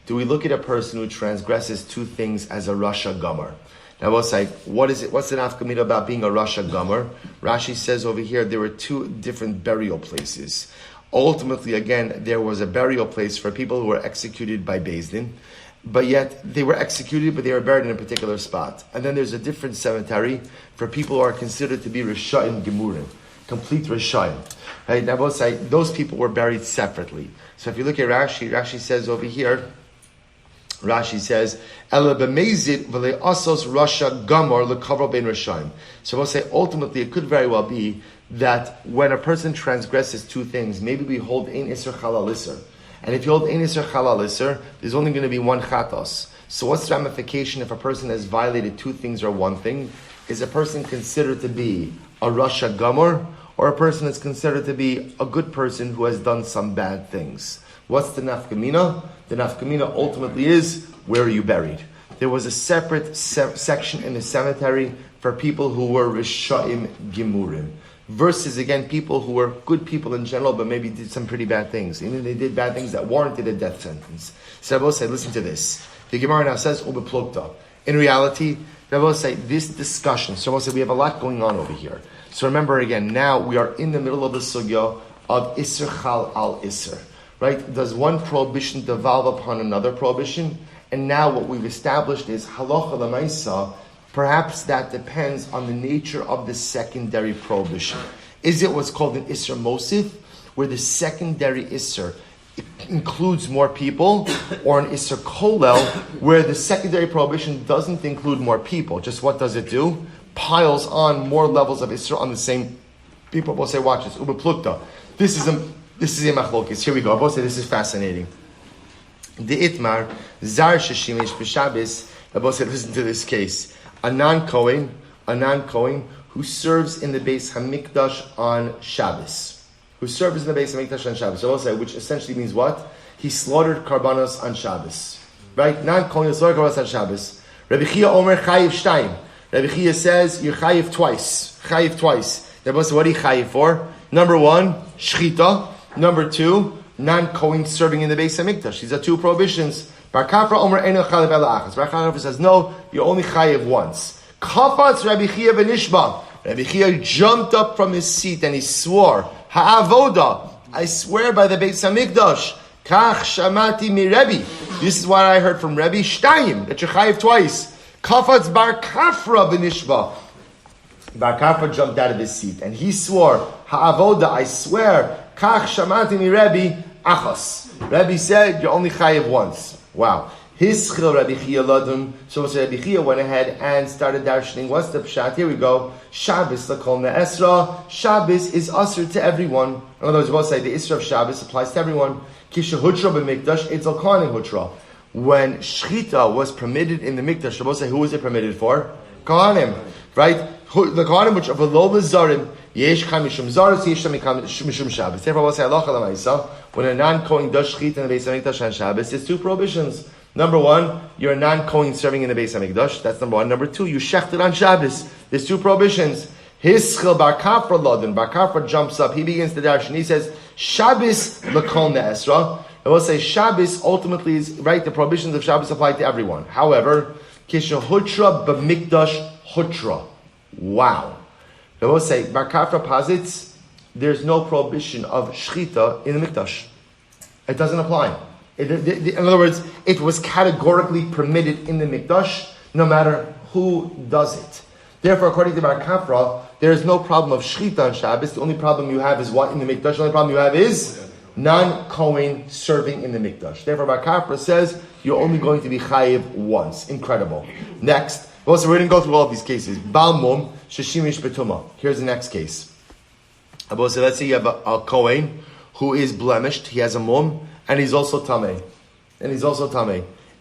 do we look at a person who transgresses 2 things as a Rasha Gomer? Now we'll say, what is it? What's the nafkamina about being a Rasha Gomer? Rashi says over here, there were 2 different burial places. Ultimately, again, there was a burial place for people who were executed by Beis Din, but yet they were executed, but they were buried in a particular spot. And then there's a different cemetery for people who are considered to be Rishayim Gemurim, complete Rishayim. Right? Now, both sides, those people were buried separately. So if you look at Rashi says over here, Rashi says, Ela b'mezid v'le asos Rasha Gamor l'kavro ben Rishayim. So we'll say, ultimately, it could very well be that when a person transgresses 2 things, maybe we hold ein Isser Chalal Isser. And if you hold ein Isser Chalal Isser, there's only going to be 1 chatos. So what's the ramification if a person has violated 2 things or 1 thing? Is a person considered to be a Rasha Gamor, or a person is considered to be a good person who has done some bad things? What's the nafkamina? The nafkamina ultimately is, where are you buried? There was a separate section in the cemetery for people who were Rishayim Gemurim. Versus, again, people who were good people in general, but maybe did some pretty bad things. Even they did bad things that warranted a death sentence. So Rabbi said, listen to this. The Gemara now says, Ubeplukta. In reality, Rabbi said, this discussion, so Rabbi said, we have a lot going on over here. So remember again, now we are in the middle of the sugya of Isser Chal al Isser. Right? Does one prohibition devolve upon another prohibition? And now what we've established is halacha l'maisa. Perhaps that depends on the nature of the secondary prohibition. Is it what's called an Isser Mosif, where the secondary Isser includes more people, or an Isser Kolel, where the secondary prohibition doesn't include more people? Just what does it do? Piles on more levels of Isser on the same people. We'll say, watch this. Ubeplukta. This is a machlokis. Here we go. We'll say, this is fascinating. The Itmar, Zar Sheshimish B'Shabbos. We'll say, listen to this case. A non-Kohen who serves in the Beis Hamikdash on Shabbos. who serves in the Beis Hamikdash on Shabbos. So we'll say, which essentially means what? He slaughtered karbanos on Shabbos. Right? Non-Kohen slaughtered karbanos on Shabbos. Rabbi Chia Omer chayiv shtayim. Rabbi Chia says, you're chayiv twice. Chayiv twice. Rabbi Chia, what are you chayiv for? Number one, shchita. Number two, non-Kohen serving in the Beis Hamikdash. These are two prohibitions. Bar Kafra Omer Eino Chalev Ela Achas. Bar Kafra says, no, you're only chayiv once. Kafatz Rabbi Chia v'nishba. Rabbi Chia jumped up from his seat and he swore, Ha'avoda, I swear by the Beis Hamikdash, Kach Shamati mi Rebbe. This is what I heard from Rebbe, Shtayim, that you're chayiv twice. Kafatz Bar Kafra v'nishba. Bar Kafra jumped out of his seat and he swore, Ha'avoda, I swear, Kach Shamati mi Rebbe, Achos. Rebbe said, you're only chayiv once. Wow. Hischel Rabbi Chia Ladun. So Rabbi Chia went ahead and started darshaning. What's the pshat? Here we go. Shabbos lakol ne'esra. Shabbos is usher to everyone. In other words, we'll say the isra of Shabbos applies to everyone. Kisha hutra b'mikdash etzel kohanim hutra. When shchita was permitted in the mikdash, we'll say who was it permitted for? Kohanim, right? The kohanim which of a lo zarim yesh kam mishum zaros yesh tam mishum Shabbos. Therefore, we'll say halacha l'maisa. When a non-kohen does shchita in the Beis Hamikdash on Shabbos, there's two prohibitions. Number one, you're a non-Kohen serving in the Beis Hamikdash. That's number one. Number two, you shechted on Shabbos. There's two prohibitions. Hischel bar kafra ladin. Bar kafra jumps up. He begins to darshan. He says, Shabbos l'kol ne'esra. I will say Shabbos ultimately is, right, the prohibitions of Shabbos apply to everyone. However, kisha hutra b'mikdash hutra. Wow. I will say, bar kafra posits, there's no prohibition of shchita in the mikdash. It doesn't apply. In other words, it was categorically permitted in the mikdash, no matter who does it. Therefore, according to Bar Kafra, there is no problem of shchita on Shabbos. The only problem you have is what in the mikdash? The only problem you have is non-Kohen serving in the mikdash. Therefore, Bar Kafra says you're only going to be chayiv once. Incredible. Next, also we're going to go through all of these cases. Balmum sheshimish betuma. Here's the next case. So let's say you have a Kohen who is blemished. He has a mum. And he's also tamei.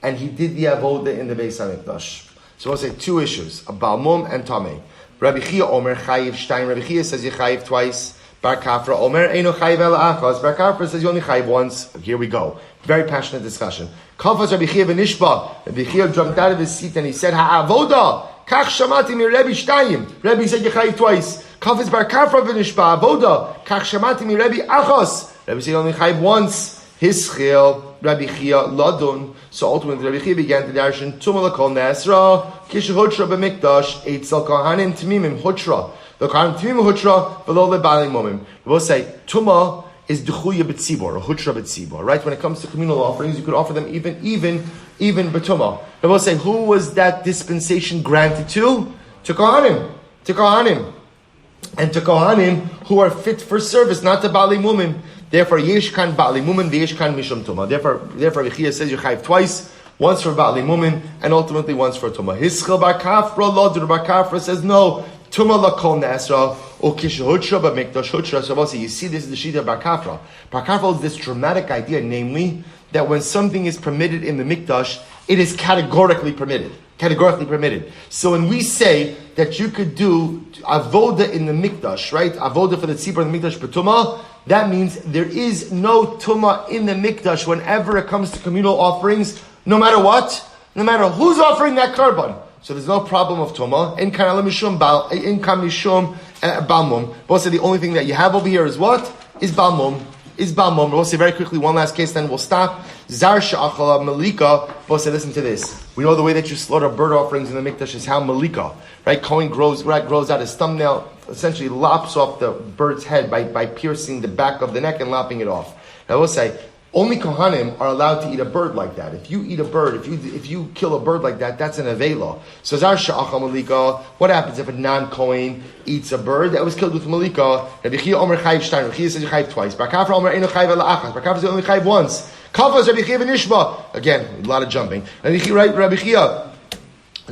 And he did the avoda in the Beis Hamikdash. So we'll say two issues, a balmum and tamei. Rabbi Chia Omer chayiv shtayim. Rabbi Chia says you chayiv twice. Bar Kafra Omer eino chayiv ela achas. Bar Kafra says you only chayiv once. Here we go. Very passionate discussion. Kafas Rabbi Chia v'nishba. Rabbi Chia jumped out of his seat and he said, Ha'avoda, kach shamati mi Rebbe shtayim. Rebbe said you chayiv twice. Kafas Bar Kafra v'nishba. Avoda, kach shamati mi Rebbe achas. Rebbe said you only chayiv once. Hischel Rabbi Chia Ladun. So ultimately, Rabbi Chia began to darshan Tumah l'kol ne'esra Kisha hutra b'mikdash eitzel kohanim t'mimim hutra. The kohanim t'mimim hutra below the bali mumim. We'll say Tumah is d'chuya b'tzibor or hutra b'tzibor. Right? When it comes to communal offerings, you could offer them even b'tumah. But we'll say who was that dispensation granted to? To kohanim. And to kohanim who are fit for service, not to bali mumim. Therefore, yesh kan ba'ali mumin, yesh kan mishum tumah. Therefore, Rabbi Chia says you chayiv twice, once for ba'ali mumin, and ultimately once for tumah. Hischel bar kafra lodur. Bar kafra says no, tumah lakol ne'esra, or kish hutra b'mikdash hutra. So also, you see this is the sheet of bar kafra. Bar kafra holds this dramatic idea, namely, that when something is permitted in the mikdash, it is categorically permitted. So when we say that you could do avoda in the mikdash, right? Avoda for the tzibur in the mikdash b'tumah, that means there is no tumah in the mikdash whenever it comes to communal offerings, no matter what, no matter who's offering that korban. So there's no problem of tumah. In kan mishum balmum. Also, the only thing that you have over here is what? Is balmum. We'll say very quickly one last case, then we'll stop. Zar she'achala malika. We'll say, listen to this. We know the way that you slaughter bird offerings in the mikdash is how malika, right? Kohen grows out his thumbnail, essentially lops off the bird's head by piercing the back of the neck and lopping it off. Now we'll say, only kohanim are allowed to eat a bird like that. If you eat a bird, if you kill a bird like that, that's an avela. So zar she'achal malika. What happens if a non-kohen eats a bird that was killed with malika? Rabbi Chia Omer chayiv shtayim. Rabbi Chia says you chayiv twice. Bar Kafra Omer eino chayiv ela achas. Bar Kafra says only chayiv once. Kafas Rabbi Chia v'nishba. Again, a lot of jumping. Rabbi Chia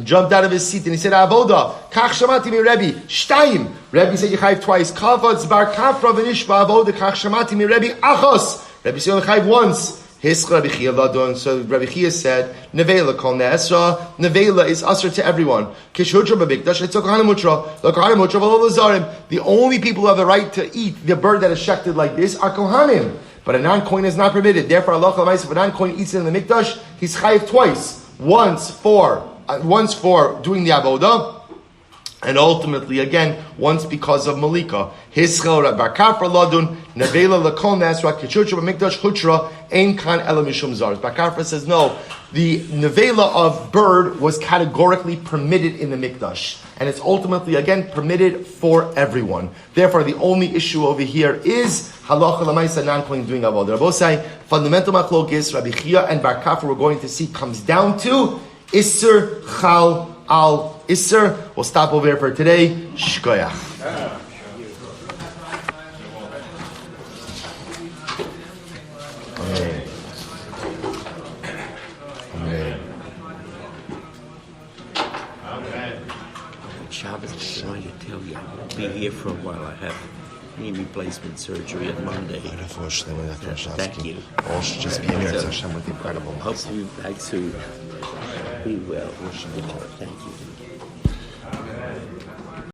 jumped out of his seat and he said, Avoda, kach shamati mi Rebbe, shtayim. Rebbe said you chayiv twice. Kafas Bar Kafra v'nishba. Avoda, kach shamati mi Rebbe achos. Rabbi said only chayiv once. Hiskra Rabbi Chia Ladon. So Rabbi Chia said, Nevela kol ne'esra. Nevela is usher to everyone. Kishudra b'mikdash. It's a kohanim mutra. The kohanim mutra v'lo l'zarim. The only people who have the right to eat the bird that is shechted like this are kohanim. But a non-kohen is not permitted. Therefore, Allah L'maisa, if a non-kohen eats it in the mikdash, he's chayiv twice. Once for doing the avodah, and ultimately, again, once because of Malika. Hischel Bar Kafra Ladun, Nevela Lakol Nasra, Kichurcha B'mikdash Hutra, Ein Kan Ela Mishum Zars. Bar Kafra says, no, the Nevela of bird was categorically permitted in the Mikdash. And it's ultimately, again, permitted for everyone. Therefore, the only issue over here is Halacha L'maisa non-kohen doing avodah. Rabosai, fundamental machlokes, Rabbi Chia and Bar Kafra we're going to see comes down to Isser Chal Al Isser. We'll stop over here for today. Shkoyach. Amen. Amen. Amen. Shabbos, I wanted to tell you, I'll be here for a while. I have knee replacement surgery on Monday. Thank you. All should just be in here. Hashem with incredible. Hope to be back soon. Be well. Thank you.